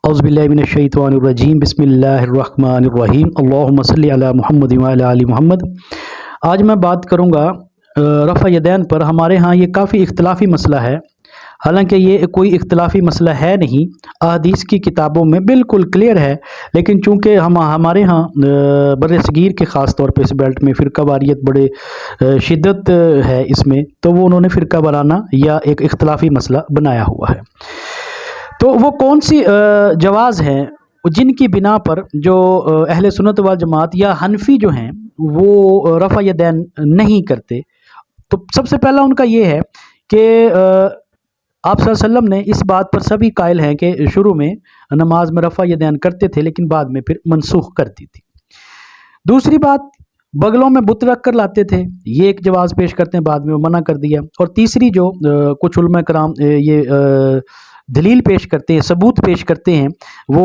اعوذ باللہ من الشیطان الرجیم بسم اللہ الرحمن الرحیم اللہم صلی علی محمد وعلی آل محمد۔ آج میں بات کروں گا رفع یدین پر۔ ہمارے ہاں یہ کافی اختلافی مسئلہ ہے، حالانکہ یہ کوئی اختلافی مسئلہ ہے نہیں، احادیث کی کتابوں میں بالکل کلیئر ہے، لیکن چونکہ ہمارے ہاں بر صغیر کے خاص طور پہ اس بیلٹ میں فرقہ واریت بڑے شدت ہے اس میں، تو وہ انہوں نے فرقہ وارانہ یا ایک اختلافی مسئلہ بنایا ہوا ہے۔ تو وہ کون سی جواز ہیں جن کی بنا پر جو اہل سنت والجماعت یا حنفی جو ہیں وہ رفع یدین نہیں کرتے؟ تو سب سے پہلا ان کا یہ ہے کہ آپ صلی اللہ علیہ وسلم نے اس بات پر سبھی قائل ہیں کہ شروع میں نماز میں رفع یدین کرتے تھے، لیکن بعد میں پھر منسوخ کر دی تھی۔ دوسری بات، بغلوں میں بت رکھ کر لاتے تھے، یہ ایک جواز پیش کرتے ہیں، بعد میں وہ منع کر دیا۔ اور تیسری جو کچھ علماء کرام یہ دلیل پیش کرتے ہیں، ثبوت پیش کرتے ہیں، وہ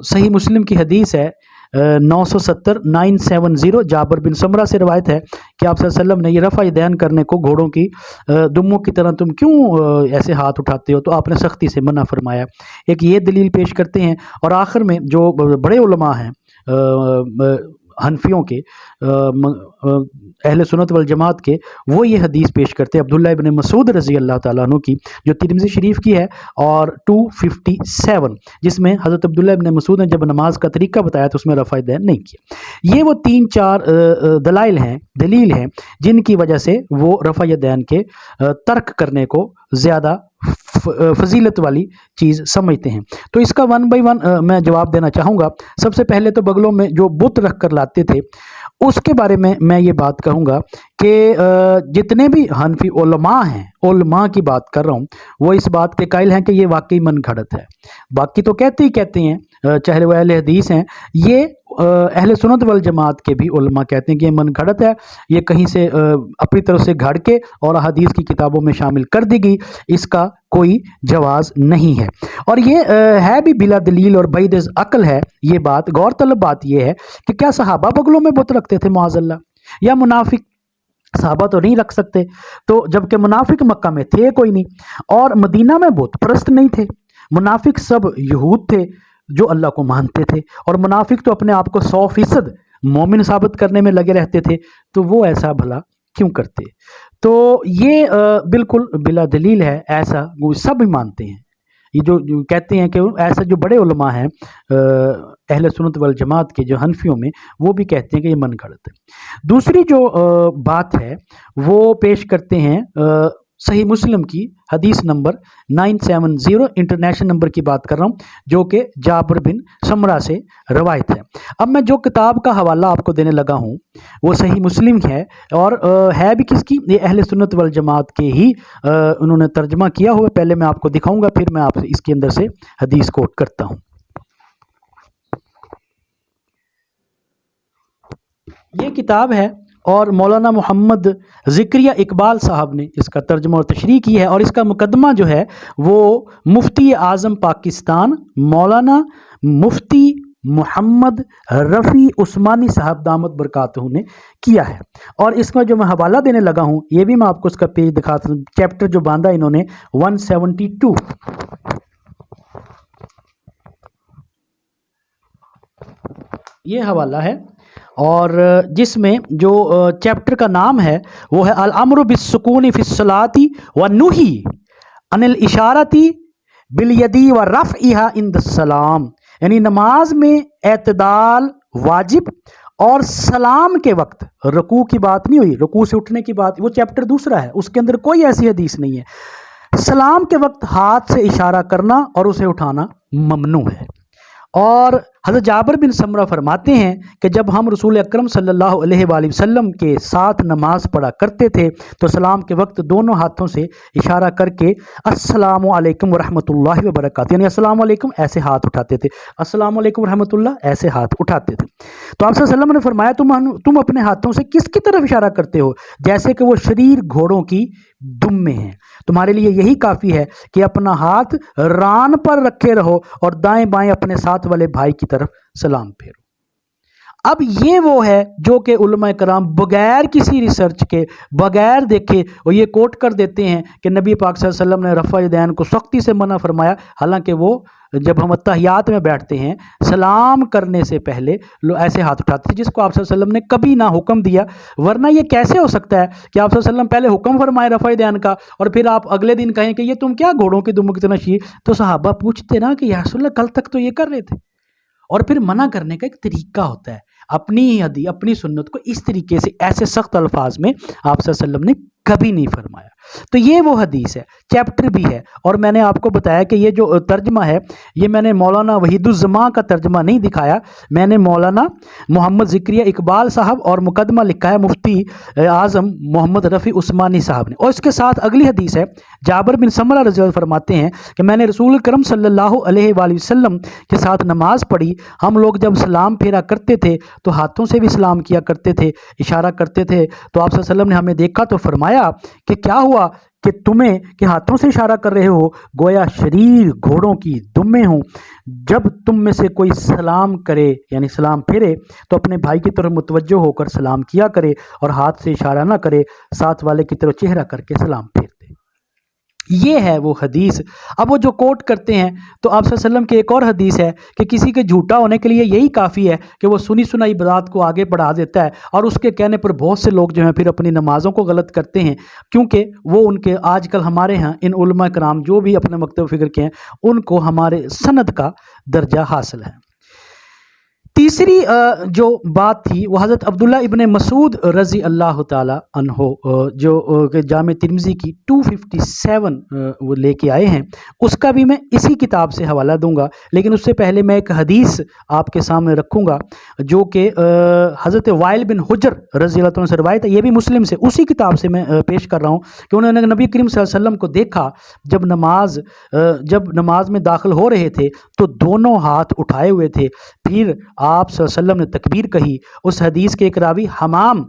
صحیح مسلم کی حدیث ہے 970 جابر بن سمرہ سے روایت ہے کہ آپ صلی اللہ علیہ وسلم نے یہ رفع یدین کرنے کو گھوڑوں کی دموں کی طرح تم کیوں ایسے ہاتھ اٹھاتے ہو، تو آپ نے سختی سے منع فرمایا۔ ایک یہ دلیل پیش کرتے ہیں، اور آخر میں جو بڑے علماء ہیں حنفیوں کے، اہل سنت والجماعت کے، وہ یہ حدیث پیش کرتے ہیں عبداللہ ابن مسعود رضی اللہ تعالیٰ عنہ کی، جو ترمذی شریف کی ہے اور 257، جس میں حضرت عبداللہ ابن مسعود نے جب نماز کا طریقہ بتایا تو اس میں رفع یدین نہیں کیا۔ یہ وہ 3-4 دلیل ہیں جن کی وجہ سے وہ رفع یدین کے ترک کرنے کو زیادہ فضیلت والی چیز سمجھتے ہیں۔ تو اس کا 1 بائی 1 میں جواب دینا چاہوں گا۔ سب سے پہلے تو بغلوں میں جو بت رکھ کر لاتے تھے اس کے بارے میں یہ بات کہوں گا کہ جتنے بھی حنفی علماء ہیں، علماء کی بات کر رہا ہوں، وہ اس بات کے قائل ہیں کہ یہ واقعی من گھڑت ہے۔ باقی تو کہتے ہیں چاہے وہ اہل حدیث ہیں، یہ اہل سنت والجماعت کے بھی علماء کہتے ہیں کہ یہ من گھڑت ہے، یہ کہیں سے اپنی طرف سے گھڑ کے اور حدیث کی کتابوں میں شامل کر دی گئی، اس کا کوئی جواز نہیں ہے۔ اور یہ ہے بھی بلا دلیل اور بعید از عقل ہے یہ بات۔ غور طلب بات یہ ہے کہ کیا صحابہ بغلوں میں بت رکھتے تھے معاذ اللہ، یا منافق؟ صحابہ تو نہیں رکھ سکتے، تو جبکہ منافق مکہ میں تھے کوئی نہیں، اور مدینہ میں بت پرست نہیں تھے، منافق سب یہود تھے جو اللہ کو مانتے تھے، اور منافق تو اپنے آپ کو 100% مومن ثابت کرنے میں لگے رہتے تھے، تو وہ ایسا بھلا کیوں کرتے؟ تو یہ بالکل بلا دلیل ہے، ایسا وہ سب ہی مانتے ہیں۔ یہ جو کہتے ہیں کہ ایسا جو بڑے علماء ہیں اہل سنت والجماعت کے جو حنفیوں میں، وہ بھی کہتے ہیں کہ یہ من گھڑت ہے۔ دوسری جو بات ہے وہ پیش کرتے ہیں صحیح مسلم کی حدیث نمبر 970، انٹرنیشنل نمبر کی بات کر رہا ہوں، جو کہ جابر بن سمرہ سے روایت ہے۔ اب میں جو کتاب کا حوالہ آپ کو دینے لگا ہوں وہ صحیح مسلم ہے، اور ہے بھی کس کی؟ یہ اہل سنت والجماعت کے ہی انہوں نے ترجمہ کیا ہوا۔ پہلے میں آپ کو دکھاؤں گا، پھر میں آپ سے اس کے اندر سے حدیث کوٹ کرتا ہوں۔ یہ کتاب ہے، اور مولانا محمد ذکریہ اقبال صاحب نے اس کا ترجمہ اور تشریح کی ہے، اور اس کا مقدمہ جو ہے وہ مفتی اعظم پاکستان مولانا مفتی محمد رفیع عثمانی صاحب دامت برکاتہ نے کیا ہے۔ اور اس کا جو میں حوالہ دینے لگا ہوں، یہ بھی میں آپ کو اس کا پیج دکھاتا ہوں۔ چیپٹر جو باندھا انہوں نے 172، یہ حوالہ ہے، اور جس میں جو چیپٹر کا نام ہے وہ ہے الامر بالسکون فی الصلاۃ والنہی عن الاشارۃ بالیدی ورفعها عند السلام، یعنی نماز میں اعتدال واجب، اور سلام کے وقت رکوع کی بات نہیں ہوئی، رکوع سے اٹھنے کی بات، وہ چیپٹر دوسرا ہے، اس کے اندر کوئی ایسی حدیث نہیں ہے۔ سلام کے وقت ہاتھ سے اشارہ کرنا اور اسے اٹھانا ممنوع ہے۔ اور حضرت جابر بن سمرہ فرماتے ہیں کہ جب ہم رسول اکرم صلی اللہ علیہ وآلہ وسلم کے ساتھ نماز پڑھا کرتے تھے تو سلام کے وقت دونوں ہاتھوں سے اشارہ کر کے السلام علیکم ورحمۃ اللہ وبرکاتہ، یعنی السلام علیکم ایسے ہاتھ اٹھاتے تھے، السلام علیکم ورحمۃ اللہ ایسے ہاتھ اٹھاتے تھے۔ تو آپ صلی اللہ علیہ وسلم نے فرمایا تم اپنے ہاتھوں سے کس کی طرف اشارہ کرتے ہو؟ جیسے کہ وہ شریر گھوڑوں کی دم میں ہیں۔ تمہارے لیے یہی کافی ہے کہ اپنا ہاتھ ران پر رکھے رہو اور دائیں بائیں اپنے ساتھ والے بھائی کی طرف سلام پھیرو۔ اب یہ وہ ہے جو کہ علماء کرام بغیر کسی ریسرچ کے، بغیر دیکھے وہ یہ کوٹ کر دیتے ہیں کہ نبی پاک صلی اللہ علیہ وسلم نے رفع یدین کو سختی سے منع فرمایا، حالانکہ وہ جب ہم اتحیات میں بیٹھتے ہیں سلام کرنے سے پہلے ایسے ہاتھ اٹھاتے تھے، جس کو آپ صلی اللہ علیہ وسلم نے کبھی نہ حکم دیا۔ ورنہ یہ کیسے ہو سکتا ہے کہ آپ صلی اللہ علیہ وسلم پہلے حکم فرمائے رفع یدین کا اور پھر آپ اگلے دن کہیں کہ یہ تم کیا گھوڑوں کی دم کی طرح شیع؟ تو صحابہ پوچھتے نا کہ یا رسول اللہ کل تک تو یہ کر رہے تھے۔ اور پھر منع کرنے کا ایک طریقہ ہوتا ہے، اپنی سنت کو اس طریقے سے ایسے سخت الفاظ میں آپ صلی اللہ علیہ وسلم نے کبھی نہیں فرمایا۔ تو یہ وہ حدیث ہے، چیپٹر بھی ہے، اور میں نے آپ کو بتایا کہ یہ جو ترجمہ ہے یہ میں نے مولانا وحید الزماں کا ترجمہ نہیں دکھایا، میں نے مولانا محمد ذکریہ اقبال صاحب اور مقدمہ لکھا ہے مفتی اعظم محمد رفیع عثمانی صاحب نے۔ اور اس کے ساتھ اگلی حدیث ہے، جابر بن سمرہ رضی اللہ عنہ فرماتے ہیں کہ میں نے رسول کرم صلی اللہ علیہ وآلہ وسلم کے ساتھ نماز پڑھی، ہم لوگ جب سلام پھیرا کرتے تھے تو ہاتھوں سے بھی سلام کیا کرتے تھے، اشارہ کرتے تھے، تو آپ صلی اللہ علیہ وسلم نے ہمیں دیکھا تو فرمایا کہ کیا ہوا کہ تمہیں کہ ہاتھوں سے اشارہ کر رہے ہو، گویا شریر گھوڑوں کی دمیں ہوں۔ جب تم میں سے کوئی سلام کرے یعنی سلام پھیرے تو اپنے بھائی کی طرف متوجہ ہو کر سلام کیا کرے اور ہاتھ سے اشارہ نہ کرے، ساتھ والے کی طرف چہرہ کر کے سلام پھیر دے۔ یہ ہے وہ حدیث۔ اب وہ جو کوٹ کرتے ہیں تو آپ صلی اللہ علیہ وسلم کی ایک اور حدیث ہے کہ کسی کے جھوٹا ہونے کے لیے یہی کافی ہے کہ وہ سنی سنائی بات کو آگے بڑھا دیتا ہے، اور اس کے کہنے پر بہت سے لوگ جو ہیں پھر اپنی نمازوں کو غلط کرتے ہیں، کیونکہ وہ ان کے آج کل ہمارے ہاں ان علماء کرام جو بھی اپنے مکتب فکر کے ہیں ان کو ہمارے سند کا درجہ حاصل ہے۔ تیسری جو بات تھی وہ حضرت عبداللہ ابن مسعود رضی اللہ تعالی عنہ جو جامع ترمذی کی 257 وہ لے کے آئے ہیں، اس کا بھی میں اسی کتاب سے حوالہ دوں گا، لیکن اس سے پہلے میں ایک حدیث آپ کے سامنے رکھوں گا جو کہ حضرت وائل بن حجر رضی اللہ عنہ سے روایت ہے، یہ بھی مسلم سے اسی کتاب سے میں پیش کر رہا ہوں کہ انہوں نے نبی کریم صلی اللہ علیہ وسلم کو دیکھا جب نماز میں داخل ہو رہے تھے تو دونوں ہاتھ اٹھائے ہوئے تھے، پھر آپ صلی اللہ علیہ وسلم نے تکبیر کہی۔ اس حدیث کے ایک راوی حمام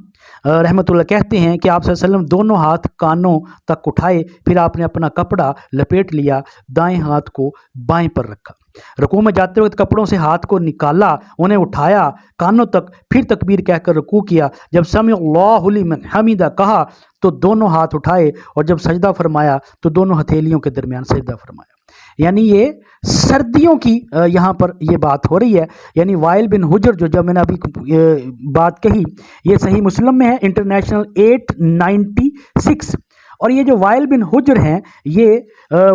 رحمۃ اللہ کہتے ہیں کہ آپ صلی اللہ علیہ وسلم دونوں ہاتھ کانوں تک اٹھائے، پھر آپ نے اپنا کپڑا لپیٹ لیا، دائیں ہاتھ کو بائیں پر رکھا، رکوع میں جاتے وقت کپڑوں سے ہاتھ کو نکالا، انہیں اٹھایا کانوں تک، پھر تکبیر کہہ کر رکوع کیا، جب سمع اللہ لمن حمیدہ کہا تو دونوں ہاتھ اٹھائے، اور جب سجدہ فرمایا تو دونوں ہتھیلیوں کے درمیان سجدہ فرمایا۔ یعنی یہ سردیوں کی یہاں پر یہ بات ہو رہی ہے، یعنی وائل بن حجر جو میں نے ابھی بات کہی یہ صحیح مسلم میں ہے انٹرنیشنل 896، اور یہ جو وائل بن حجر ہیں یہ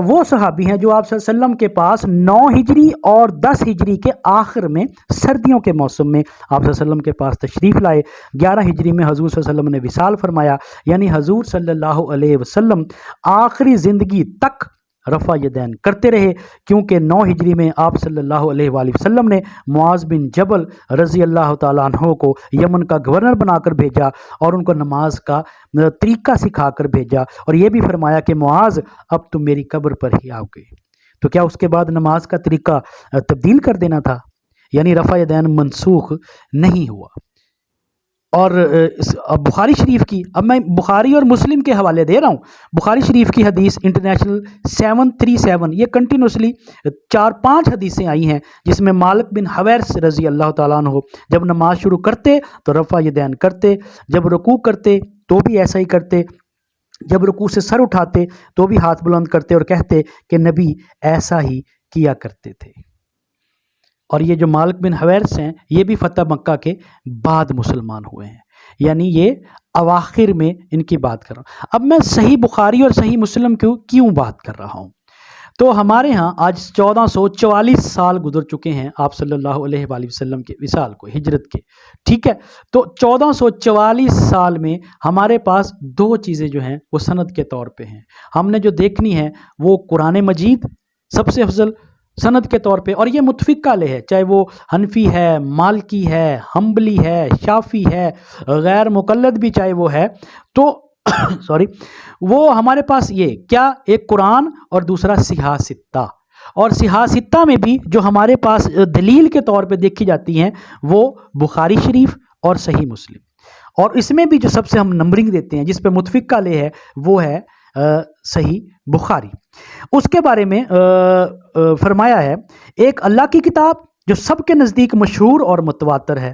وہ صحابی ہیں جو آپ صلی اللہ علیہ وسلم کے پاس 9 ہجری اور 10 ہجری کے آخر میں سردیوں کے موسم میں آپ صلی اللہ علیہ وسلم کے پاس تشریف لائے۔ 11 ہجری میں حضور صلی اللہ علیہ وسلم نے وصال فرمایا، یعنی حضور صلی اللہ علیہ وسلم آخری زندگی تک رفع یدین کرتے رہے، کیونکہ 9 ہجری میں آپ صلی اللہ علیہ وآلہ وسلم نے معاذ بن جبل رضی اللہ تعالیٰ عنہ کو یمن کا گورنر بنا کر بھیجا اور ان کو نماز کا طریقہ سکھا کر بھیجا، اور یہ بھی فرمایا کہ معاذ اب تم میری قبر پر ہی آؤ گے۔ تو کیا اس کے بعد نماز کا طریقہ تبدیل کر دینا تھا؟ یعنی رفع یدین منسوخ نہیں ہوا۔ اور بخاری شریف کی، اب میں بخاری اور مسلم کے حوالے دے رہا ہوں، بخاری شریف کی حدیث انٹرنیشنل 737، یہ کنٹینوسلی 4-5 حدیثیں آئی ہیں جس میں مالک بن حویرث رضی اللہ تعالیٰ عنہ جب نماز شروع کرتے تو رفع یدین کرتے، جب رکوع کرتے تو بھی ایسا ہی کرتے، جب رکوع سے سر اٹھاتے تو بھی ہاتھ بلند کرتے اور کہتے کہ نبی ایسا ہی کیا کرتے تھے۔ اور یہ جو مالک بن حویرث ہیں یہ بھی فتح مکہ کے بعد مسلمان ہوئے ہیں، یعنی یہ اواخر میں ان کی بات کر رہا ہوں۔ اب میں صحیح بخاری اور صحیح مسلم کیوں بات کر رہا ہوں؟ تو ہمارے ہاں آج 1444 سال گزر چکے ہیں آپ صلی اللہ علیہ وآلہ وسلم کے وصال کو، ہجرت کے، ٹھیک ہے؟ تو 1444 سال میں ہمارے پاس 2 چیزیں جو ہیں وہ سند کے طور پہ ہیں، ہم نے جو دیکھنی ہے وہ قرآن مجید سب سے افضل سند کے طور پہ، اور یہ متفق علیہ ہے، چاہے وہ حنفی ہے، مالکی ہے، حنبلی ہے، شافی ہے، غیر مقلد بھی چاہے وہ ہے، تو وہ ہمارے پاس یہ کیا، ایک قرآن اور دوسرا صحاح ستہ، اور صحاح ستہ میں بھی جو ہمارے پاس دلیل کے طور پہ دیکھی جاتی ہیں وہ بخاری شریف اور صحیح مسلم، اور اس میں بھی جو سب سے ہم نمبرنگ دیتے ہیں جس پہ متفق علیہ ہے وہ ہے صحیح بخاری۔ اس کے بارے میں فرمایا ہے، ایک اللہ کی کتاب جو سب کے نزدیک مشہور اور متواتر ہے،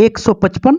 155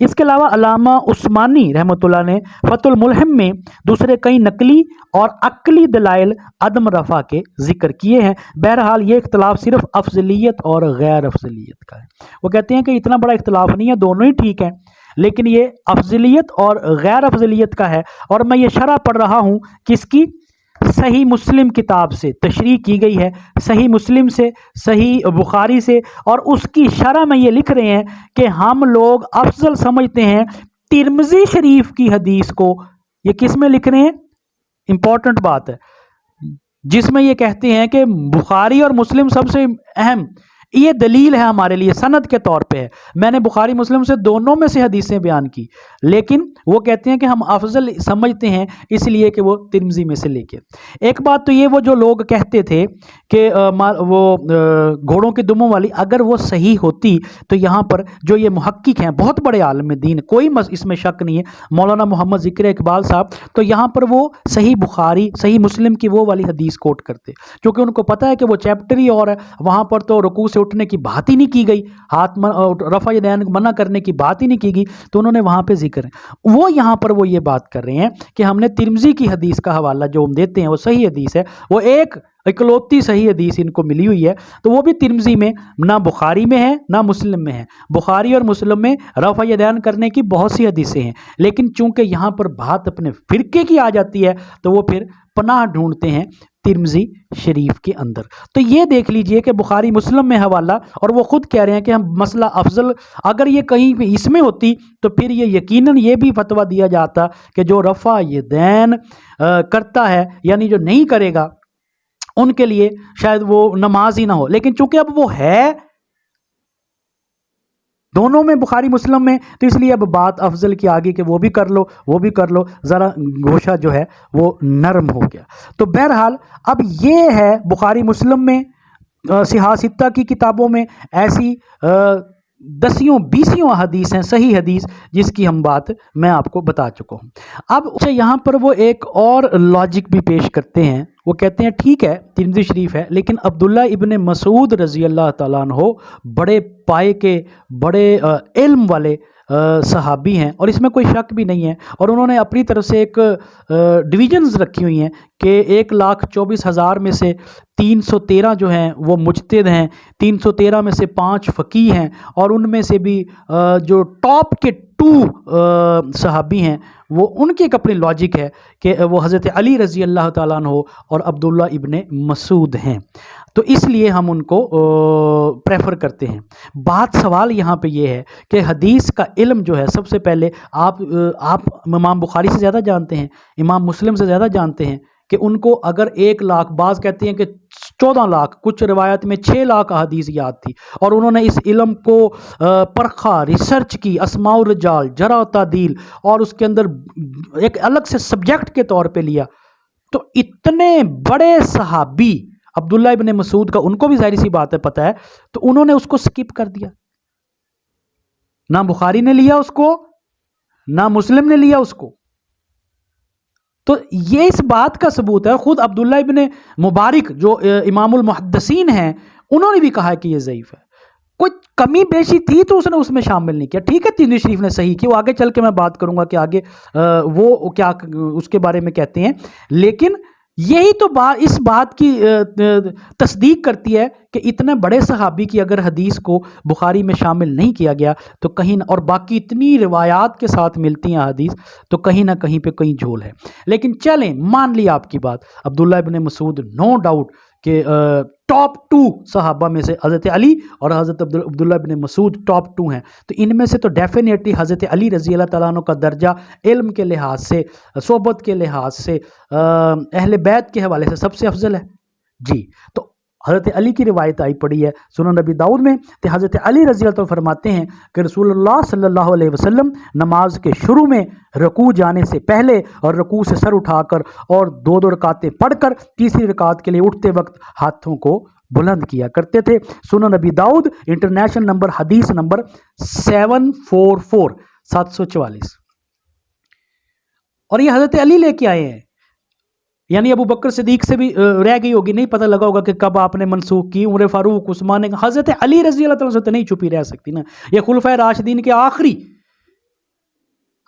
اس کے علاوہ علامہ عثمانی رحمۃ اللہ نے فتح الملہم میں دوسرے کئی نقلی اور عقلی دلائل عدم رفع کے ذکر کیے ہیں۔ بہرحال یہ اختلاف صرف افضلیت اور غیر افضلیت کا ہے۔ وہ کہتے ہیں کہ اتنا بڑا اختلاف نہیں ہے، دونوں ہی ٹھیک ہیں، لیکن یہ افضلیت اور غیر افضلیت کا ہے۔ اور میں یہ شرح پڑھ رہا ہوں کس کی؟ صحیح مسلم کتاب سے تشریح کی گئی ہے، صحیح مسلم سے، صحیح بخاری سے، اور اس کی شرح میں یہ لکھ رہے ہیں کہ ہم لوگ افضل سمجھتے ہیں ترمذی شریف کی حدیث کو۔ یہ کس میں لکھ رہے ہیں؟ امپورٹنٹ بات ہے، جس میں یہ کہتے ہیں کہ بخاری اور مسلم سب سے اہم، یہ دلیل ہے ہمارے لیے سند کے طور پہ ہے۔ میں نے بخاری مسلم سے دونوں میں سے حدیثیں بیان کی، لیکن وہ کہتے ہیں کہ ہم افضل سمجھتے ہیں اس لیے کہ وہ ترمذی میں سے لے کے۔ ایک بات تو یہ، وہ جو لوگ کہتے تھے کہ وہ گھوڑوں کے دموں والی اگر وہ صحیح ہوتی تو یہاں پر جو یہ محقق ہیں، بہت بڑے عالم دین، کوئی اس میں شک نہیں ہے، مولانا محمد ذکر اقبال صاحب، تو یہاں پر وہ صحیح بخاری صحیح مسلم کی وہ والی حدیث کوٹ کرتے، کیونکہ ان کو پتہ ہے کہ وہ چیپٹر ہی اور ہے، وہاں پر تو رکوع سے اٹھنے کی بات ہی نہیں کی گئی، ہاتھ رفع یدین منع کرنے کی بات ہی نہیں کی گئی، تو انہوں نے وہاں پہ ذکر ہے۔ وہ یہاں پر وہ یہ بات کر رہے ہیں کہ ہم نے ترمذی کی حدیث کا حوالہ جو ہم دیتے ہیں وہ صحیح حدیث ہے، وہ ایک اکلوتی صحیح حدیث ان کو ملی ہوئی ہے، تو وہ بھی ترمذی میں، نہ بخاری میں ہے نہ مسلم میں ہے۔ بخاری اور مسلم میں رفع یدین کرنے کی بہت سی حدیثیں ہیں، لیکن چونکہ یہاں پر بات اپنے فرقے کی آ جاتی ہے تو وہ پھر پناہ ڈھونڈتے ہیں ترمذی شریف کے اندر۔ تو یہ دیکھ لیجئے کہ بخاری مسلم میں حوالہ، اور وہ خود کہہ رہے ہیں کہ ہم مسئلہ افضل، اگر یہ کہیں بھی اس میں ہوتی تو پھر یہ یقیناً یہ بھی فتویٰ دیا جاتا کہ جو رفع یدین کرتا ہے، یعنی جو نہیں کرے گا، ان کے لیے شاید وہ نماز ہی نہ ہو، لیکن چونکہ اب وہ ہے دونوں میں، بخاری مسلم میں، تو اس لیے اب بات افضل کی آگے کہ وہ بھی کر لو وہ بھی کر لو، ذرا گوشہ جو ہے وہ نرم ہو گیا۔ تو بہرحال اب یہ ہے بخاری مسلم میں، صحاح ستہ کی کتابوں میں ایسی دسیوں بیسیوں حدیث ہیں صحیح حدیث، جس کی ہم بات میں آپ کو بتا چکا ہوں۔ اب یہاں پر وہ ایک اور لاجک بھی پیش کرتے ہیں، وہ کہتے ہیں ٹھیک ہے ترمذی شریف ہے، لیکن عبداللہ ابن مسعود رضی اللہ تعالیٰ عنہ بڑے پائے کے، بڑے علم والے صحابی ہیں، اور اس میں کوئی شک بھی نہیں ہے، اور انہوں نے اپنی طرف سے ایک ڈویژنز رکھی ہوئی ہیں کہ 1,24,000 میں سے 313 جو ہیں وہ مجتہد ہیں، 313 میں سے 5 فقیہ ہیں، اور ان میں سے بھی جو ٹاپ کے 2 صحابی ہیں وہ ان کی ایک اپنی لاجک ہے کہ وہ حضرت علی رضی اللہ تعالیٰ عنہ اور عبداللہ ابن مسعود ہیں، تو اس لیے ہم ان کو پریفر کرتے ہیں۔ بات سوال یہاں پہ یہ ہے کہ حدیث کا علم جو ہے سب سے پہلے آپ امام بخاری سے زیادہ جانتے ہیں، امام مسلم سے زیادہ جانتے ہیں کہ ان کو اگر 1 لاکھ، بعض کہتے ہیں کہ 14 لاکھ، کچھ روایت میں 6 لاکھ احادیث یاد تھی، اور انہوں نے اس علم کو پرکھا، ریسرچ کی، اسماء الرجال، جرح و تعدیل، اور اس کے اندر ایک الگ سے سبجیکٹ کے طور پہ لیا۔ تو اتنے بڑے صحابی عبداللہ ابن مسعود کا ان کو بھی ظاہری سی بات ہے پتہ ہے، تو انہوں نے اس کو سکپ کر دیا، نہ بخاری نے لیا اس کو، نہ مسلم نے لیا اس کو۔ تو یہ اس بات کا ثبوت ہے، خود عبداللہ ابن مبارک جو امام المحدثین ہیں انہوں نے بھی کہا کہ یہ ضعیف ہے، کوئی کمی بیشی تھی تو اس نے اس میں شامل نہیں کیا۔ ٹھیک ہے ترمذی شریف نے صحیح کی، وہ آگے چل کے میں بات کروں گا کہ آگے وہ کیا اس کے بارے میں کہتے ہیں، لیکن یہی تو اس بات کی تصدیق کرتی ہے کہ اتنے بڑے صحابی کی اگر حدیث کو بخاری میں شامل نہیں کیا گیا تو کہیں نہ، اور باقی اتنی روایات کے ساتھ ملتی ہیں حدیث، تو کہیں نہ کہیں پہ کہیں جھول ہے۔ لیکن چلیں مان لی آپ کی بات، عبداللہ ابن مسعود نو ڈاؤٹ کہ ٹاپ 2 صحابہ میں سے حضرت علی اور حضرت عبداللہ ابن مسعود ٹاپ 2 ہیں، تو ان میں سے تو ڈیفینیٹلی حضرت علی رضی اللہ تعالیٰ عنہ کا درجہ علم کے لحاظ سے، صحبت کے لحاظ سے، اہل بیت کے حوالے سے سب سے افضل ہے جی۔ تو حضرت علی کی روایت آئی پڑی ہے سنن نبی داؤد میں، کہ حضرت علی رضی اللہ عنہ فرماتے ہیں کہ رسول اللہ صلی اللہ علیہ وسلم نماز کے شروع میں رکوع جانے سے پہلے اور رکوع سے سر اٹھا کر اور 2 رکعتیں پڑھ کر تیسری رکعت کے لیے اٹھتے وقت ہاتھوں کو بلند کیا کرتے تھے۔ سنن نبی داؤد انٹرنیشنل نمبر، حدیث نمبر 744 اور یہ حضرت علی لے کے آئے ہیں، یعنی ابو بکر صدیق سے بھی رہ گئی ہوگی، نہیں پتہ لگا ہوگا کہ کب آپ نے منسوخ کی، عمر فاروق، عثمان، حضرت علی رضی اللہ تعالیٰ سے تو نہیں چھپی رہ سکتی نا، یہ خلفائے راشدین کے آخری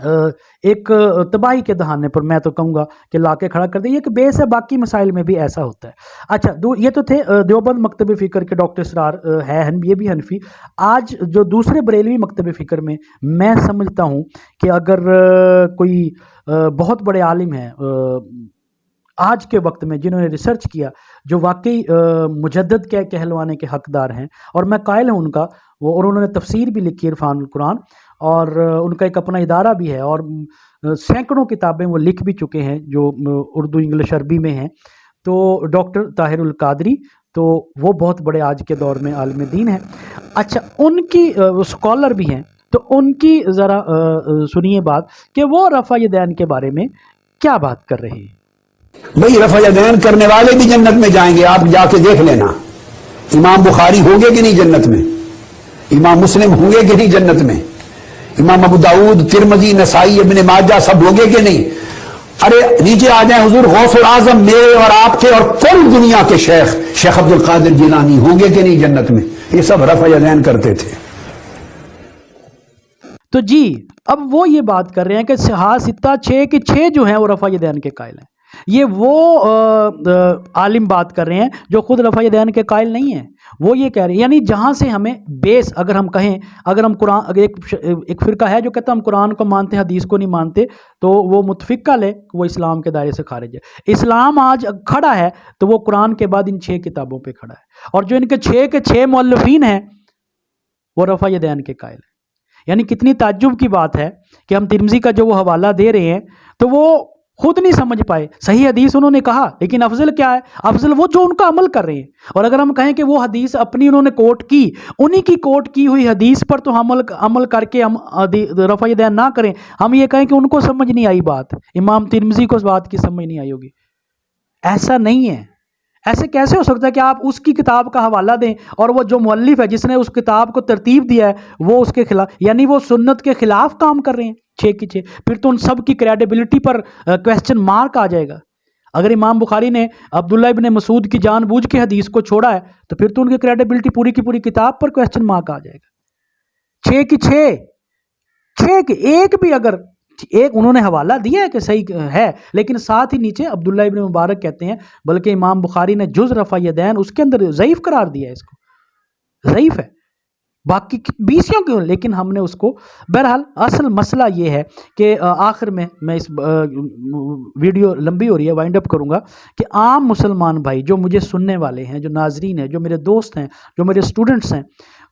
ایک تباہی کے دہانے پر میں تو کہوں گا کہ لا کے کھڑا کر دیں. یہ ایک بیس ہے، باقی مسائل میں بھی ایسا ہوتا ہے. اچھا یہ تو تھے دیوبند مکتب فکر کے ڈاکٹر اسرار ہے، یہ بھی حنفی. آج جو دوسرے بریلوی مکتب فکر میں سمجھتا ہوں کہ اگر کوئی بہت بڑے عالم ہیں آج کے وقت میں جنہوں نے ریسرچ کیا، جو واقعی مجدد کے کہلوانے کے حقدار ہیں، اور میں قائل ہوں ان کا، اور انہوں نے تفسیر بھی لکھی عرفان القرآن، اور ان کا ایک اپنا ادارہ بھی ہے، اور سینکڑوں کتابیں وہ لکھ بھی چکے ہیں جو اردو انگلش عربی میں ہیں. تو ڈاکٹر طاہر القادری، تو وہ بہت بڑے آج کے دور میں عالم دین ہیں. اچھا ان کی اسکالر بھی ہیں، تو ان کی ذرا سنیے بات کہ وہ رفع یدین کے بارے میں کیا بات کر رہے ہیں. بھئی رفع یدین کرنے والے بھی جنت میں جائیں گے، آپ جا کے دیکھ لینا. امام بخاری ہوں گے کہ نہیں جنت میں؟ امام مسلم ہوں گے کہ نہیں جنت میں؟ امام ابو داؤد، ترمذی، نسائی، ابن ماجہ سب ہوں گے کہ نہیں؟ ارے نیچے آ جائیں، حضور غوث العظم میرے اور آپ کے اور کل دنیا کے شیخ عبد القادر جیلانی ہوں گے کہ نہیں جنت میں؟ یہ سب رفع یدین کرتے تھے. تو جی اب وہ یہ بات کر رہے ہیں کہ ستہ 6 کے 6 جو ہیں وہ رفع یدین کے قائل ہیں. یہ وہ عالم بات کر رہے ہیں جو خود رفع یدین کے قائل نہیں ہیں. وہ یہ کہہ رہے ہیں، یعنی جہاں سے ہمیں بیس، اگر ہم کہیں، اگر ہم قرآن، ایک فرقہ ہے جو کہتا ہے ہم قرآن کو مانتے ہیں حدیث کو نہیں مانتے، تو وہ متفق کل ہے، وہ اسلام کے دائرے سے خارج ہے. اسلام آج کھڑا ہے تو وہ قرآن کے بعد ان 6 کتابوں پہ کھڑا ہے، اور جو ان کے 6 کے 6 مؤلفین ہیں وہ رفع یدین کے قائل ہیں. یعنی کتنی تعجب کی بات ہے کہ ہم ترمذی کا جو وہ حوالہ دے رہے ہیں تو وہ خود نہیں سمجھ پائے. صحیح حدیث انہوں نے کہا، لیکن افضل کیا ہے؟ افضل وہ جو ان کا عمل کر رہے ہیں. اور اگر ہم کہیں کہ وہ حدیث اپنی انہوں نے کوٹ کی، انہی کی کوٹ کی ہوئی حدیث پر تو ہم عمل کر کے ہم رفع یدین نہ کریں، ہم یہ کہیں کہ ان کو سمجھ نہیں آئی بات، امام ترمذی کو اس بات کی سمجھ نہیں آئی ہوگی. ایسا نہیں ہے. ایسے کیسے ہو سکتا ہے کہ آپ اس کی کتاب کا حوالہ دیں اور وہ جو مؤلف ہے جس نے اس کتاب کو ترتیب دیا ہے وہ اس کے خلاف، یعنی وہ سنت کے خلاف کام کر رہے ہیں 6 کی 6. پھر تو ان سب کی کریڈیبلٹی پر کویسچن مارک آ جائے گا. اگر امام بخاری نے عبداللہ ابن مسعود کی جان بوجھ کے حدیث کو چھوڑا ہے تو پھر تو ان کی کریڈیبلٹی پوری کی پوری کتاب پر کویسچن مارک آ جائے گا. 6 کی 6 کے ایک بھی اگر ایک انہوں نے حوالہ دیا ہے کہ صحیح ہے، لیکن ساتھ ہی نیچے عبداللہ ابن مبارک کہتے ہیں، بلکہ امام بخاری نے جز رفع یدین اس کے اندر ضعیف قرار دیا ہے، اس کو ضعیف ہے، باقی 20 کیوں. لیکن ہم نے اس کو، بہرحال اصل مسئلہ یہ ہے کہ آخر میں اس ویڈیو لمبی ہو رہی ہے، وائنڈ اپ کروں گا کہ عام مسلمان بھائی جو مجھے سننے والے ہیں، جو ناظرین ہیں، جو میرے دوست ہیں، جو میرے سٹوڈنٹس ہیں،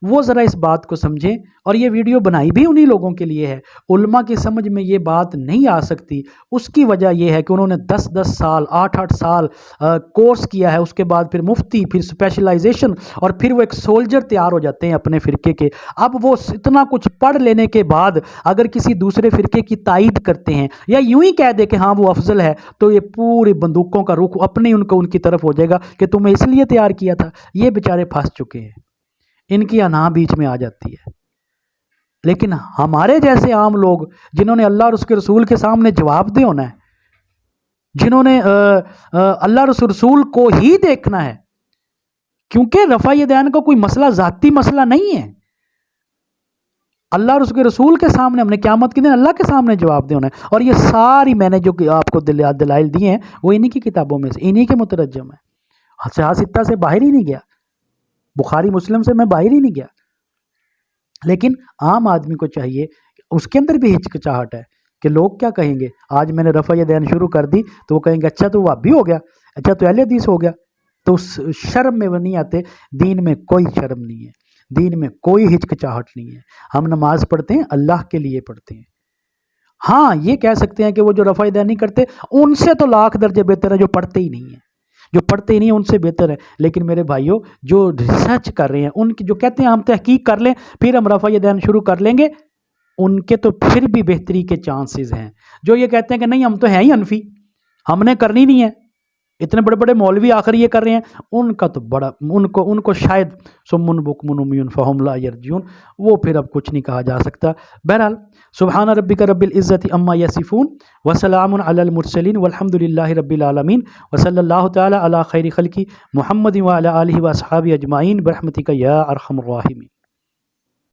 وہ ذرا اس بات کو سمجھیں. اور یہ ویڈیو بنائی بھی انہی لوگوں کے لیے ہے. علماء کی سمجھ میں یہ بات نہیں آ سکتی، اس کی وجہ یہ ہے کہ انہوں نے 10 سال 8 سال کورس کیا ہے، اس کے بعد پھر مفتی، پھر اسپیشلائزیشن، اور پھر وہ ایک سولجر تیار ہو جاتے ہیں اپنے فرقے کے. اب وہ اتنا کچھ پڑھ لینے کے بعد اگر کسی دوسرے فرقے کی تائید کرتے ہیں یا یوں ہی کہہ دے کہ ہاں وہ افضل ہے، تو یہ پوری بندوقوں کا رخ اپنے ان کی طرف ہو جائے گا کہ تمہیں اس لیے تیار کیا تھا. یہ بیچارے پھنس چکے ہیں، ان کی انا بیچ میں آ جاتی ہے. لیکن ہمارے جیسے عام لوگ جنہوں نے اللہ اور اس کے رسول کے سامنے جواب دے ہونا ہے، جنہوں نے اللہ اور اس رسول کو ہی دیکھنا ہے، کیونکہ رفع یدین کا کوئی مسئلہ ذاتی مسئلہ نہیں ہے. اللہ اور اس کے رسول کے سامنے ہم نے قیامت کے دن اللہ کے سامنے جواب دے ہونا ہے. اور یہ ساری میں نے جو آپ کو دلائل دیے ہیں وہ انہی کی کتابوں میں سے، انہی کے مترجم ہیں. ستہ سے باہر ہی نہیں گیا، بخاری مسلم سے میں باہر ہی نہیں گیا. لیکن عام آدمی کو چاہیے، اس کے اندر بھی ہچکچاہٹ ہے کہ لوگ کیا کہیں گے. آج میں نے رفع یدین شروع کر دی تو وہ کہیں گے اچھا تو وہابی ہو گیا، اچھا تو اہل حدیث ہو گیا. تو اس شرم میں وہ نہیں آتے. دین میں کوئی شرم نہیں ہے، دین میں کوئی ہچکچاہٹ نہیں ہے. ہم نماز پڑھتے ہیں اللہ کے لیے پڑھتے ہیں. ہاں یہ کہہ سکتے ہیں کہ وہ جو رفع یدین نہیں کرتے ان سے تو لاکھ درجے بہتر ہے جو پڑھتے ہی نہیں ہیں، جو پڑھتے ہی نہیں ہیں ان سے بہتر ہے. لیکن میرے بھائیوں جو ریسرچ کر رہے ہیں، ان کی جو کہتے ہیں ہم تحقیق کر لیں پھر ہم رفع یدین شروع کر لیں گے، ان کے تو پھر بھی بہتری کے چانسز ہیں. جو یہ کہتے ہیں کہ نہیں ہم تو ہیں ہی حنفی، ہم نے کرنی نہیں ہے، اتنے بڑے بڑے مولوی آخر یہ کر رہے ہیں، ان کا تو بڑا، ان کو شاید سمن بکم عمی فہم لا یرجعون، وہ پھر اب کچھ نہیں کہا جا سکتا. بہرحال سبحان ربک رب العزت عما یصفون وسلام علی المرسلین والحمد للہ رب العالمین وصلی اللہ تعالی علی خیر خلقی محمد وعلی آلہ واصحابہ اجمعین برحمتک یا ارحم الراحمین.